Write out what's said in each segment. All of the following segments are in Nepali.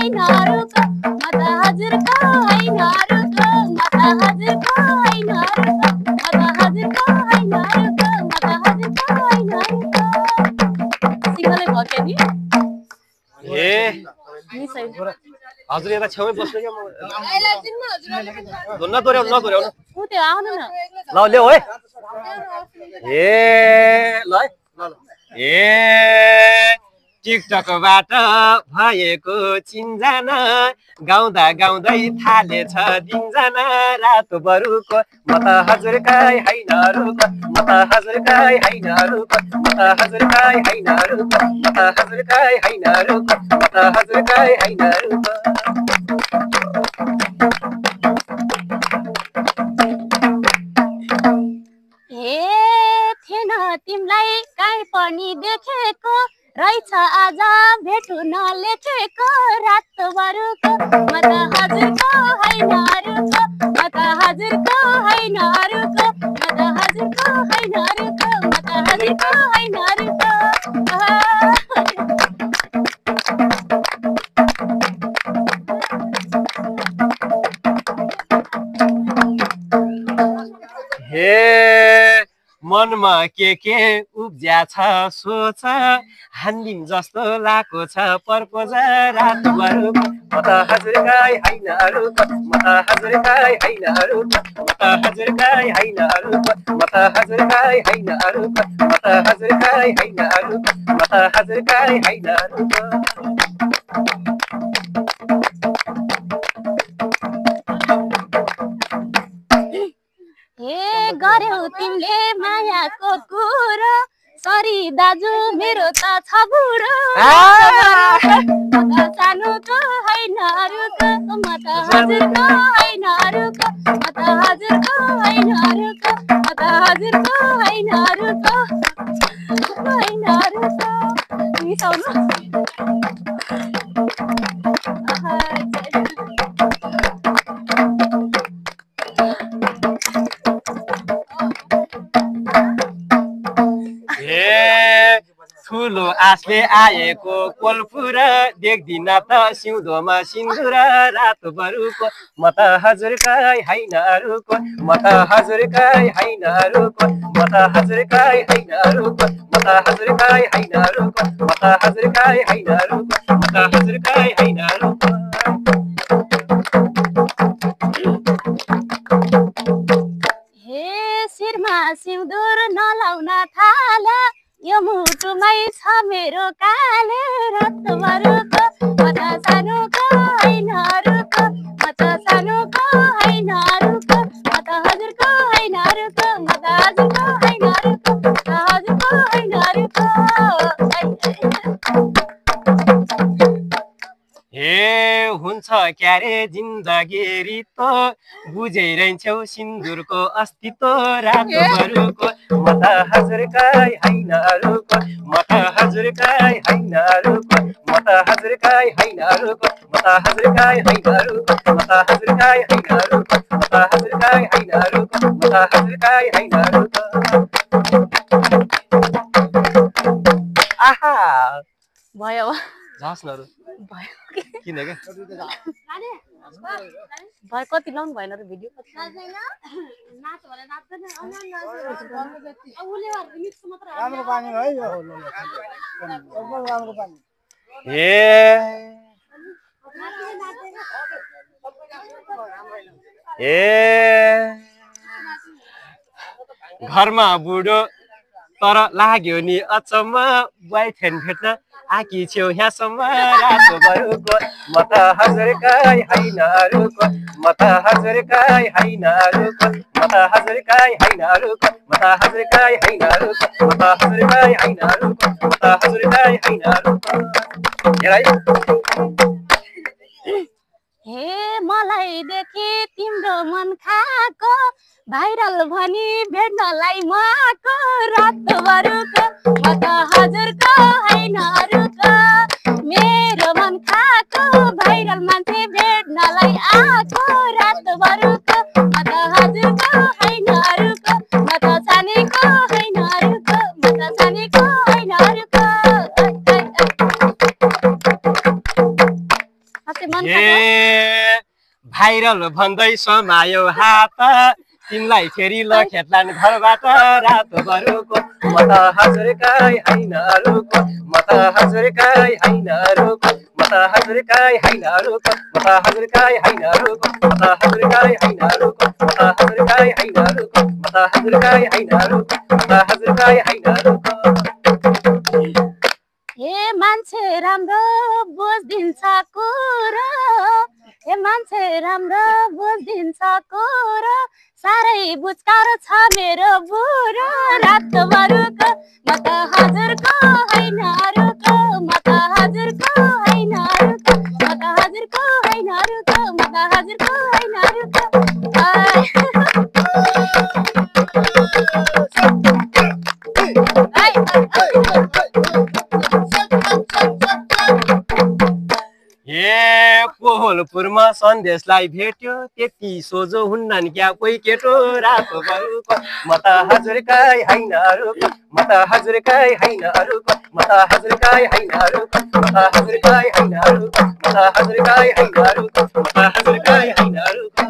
होइन रुको म त हजुरको होइन रुको म त हजुरको होइन रुको म त हजुरको होइन रुको म त हजुरको होइन रुको सिंगलै भयो नि ए हजुर यता छेउमै बस्नु क्या म नदोर्याउनु उ त्यो आउनु न ल ल्याऊ है ए ल ए टिकटकबाट भएको चिन्जना गाउँदा गाउँदै थालेछ दिनजना रातो बरुको म त हजुरकै होइन रुको म त हजुरकै होइन रुको म त हजुरकै होइन रुको म त हजुरकै होइन रुको म त हजुरकै होइन रुको हे थिएन तिमीलाई काहीँ पनि देखेको रहेछ आज भेटु नलेखेको रातो बरुको म त हजुरको होइन रुको म त हजुरको होइन रुको म त हजुरको होइन रुको म त हजुरको होइन रुको हे मनमा के उब्ज्या छ सोच हान्दिम जस्तो लाको छ पर्पोज रातो बरुको म त हजुरकै होइन रुको म त हजुरकै होइन रुको म त हजुरकै होइन रुको म त हजुरकै होइन रुको म त हजुरकै होइन रुको म त हजुरकै होइन रुको हे गर्यौ तिमीले मायाको कुरो सरी दाजु मेरो त छ बुढो म त सानोको होइन रुको म त हजुरको होइन रुको म त हजुरको होइन रुको म त हजुरको होइन रुको होइन रुको मिसाउनु ठुलो आशले आएको कोल्फुर देख्दिन त सिउँदोमा सिन्दुर रातो बरुको म त हजुरकै होइन रुको म त हजुरकै होइन रुको म त हजुरकै होइन रुको म त हजुरकै होइन रुको म त हजुरकै होइन रुको म त हजुरकै होइन रुको हे शिरमा सिउँदुर नलाउन थाल यो मुटुमै छ मेरो काले रातो बरुको म त सानोको होइन रुको म त सानोको होइन रुको म त हजुरको होइन रुको म त हजुरको होइन रुको म त हजुरको होइन रुको हे हुन्छ क्यारे जिन्दगी रितो बुझिरहन्छौ सिन्दुरको अस्तित्व रातो बरुको म त हजुरकै होइन रुको म त हजुरकै होइन रुको म त हजुरकै होइन रुको म त हजुरकै होइन रुको म त हजुरकै होइन रुको म त हजुरकै होइन रुको म त हजुरकै होइन रुको आहा भयो जास् न भयो किन के भयो कति लाउनु भएन र भिडियो राम्रो पानी है यो एकदम राम्रो पानी घरमा बुढो तर लाग्यो नि अचम्म बोयफ्रेन्ड भेट्न आकी छेउ यहाँसम्म रातो बरुको म त हजुरकै होइन रुको म त हजुरकै होइन रुको म त हजुरकै होइन रुको म त हजुरकै होइन रुको म त हजुरकै होइन रुको म त हजुरकै होइन रुको हे मलाई देखि तिम्रो मन खाको भाइरल भनी भेट्नलाई माको रातो बरुको म त हजुरको होइन रुको मेरो मन खाको भाइरल मान्छे भेट्नलाई आको रातो बरुको म त हजुरको होइन रुको म त सानीको होइन रुको म त सानीको होइन रुको मन ए भाइरल भन्दै समायो हात तिमीलाई फेरि ल खेतलान घरबाट रातभरको म त हजुरकै हैन अरूको म त हजुरकै हैन अरूको म त हजुरकै हैन अरूको म त हजुरकै हैन अरूको म त हजुरकै हैन अरूको म त हजुरकै हैन अरूको म त हजुरकै हैन अरूको म त हजुरकै हैन अरूको हे मान्छे राम्रो बुझ्दिन्छ कुरो हे मान्छे राम्रो बुझ्दिन्छ कुरो साह्रै बुझ्कार छ मेरो बुढो रातभरको म त हजुरको हैन अरूको म त हजुरको हैन अरूको म त हजुरको हैन अरूको म त हजुरको हैन अरूको ए कोहलपुरमा सन्देशलाई भेट्यो त्यति सोझो हुन्नन् क्या कोही केटो रातभरको म त हजुरकै हैन अरूको म त हजुरकै हैन अरूको म त हजुरकै हैन अरूको म त हजुरकै हैन अरूको म त हजुरकै हैन अरूको म त हजुरकै हैन अरूको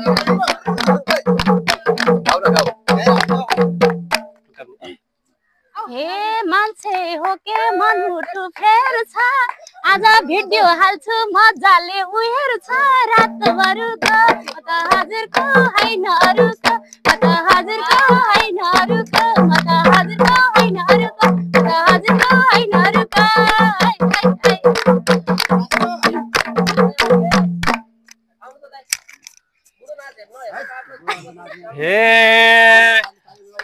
हे मान्छे हो के मन मुटु फेर छ आज भिडियो हाल्छु मजाले उहेर छ रातभरको म त हजुरको हैन अरूको म त हजुरको हैन अरूको म त हजुरको हैन अरूको म त हजुरको हैन अरूको हे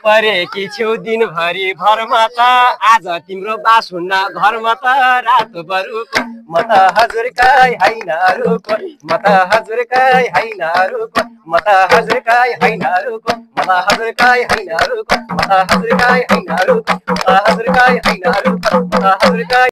परेकी छेउ दिनभरि भरमा त आज तिम्रो बास हुन्न घरमा त रातभरको म त हजुरकै हैन अरूको म त हजुरकै हैन अरूको म त हजुरकै हैन अरूको म त हजुरकै हैन अरूको म त हजुरकै हैन अरूको म त हजुरकै हैन अरूको म त हजुरकै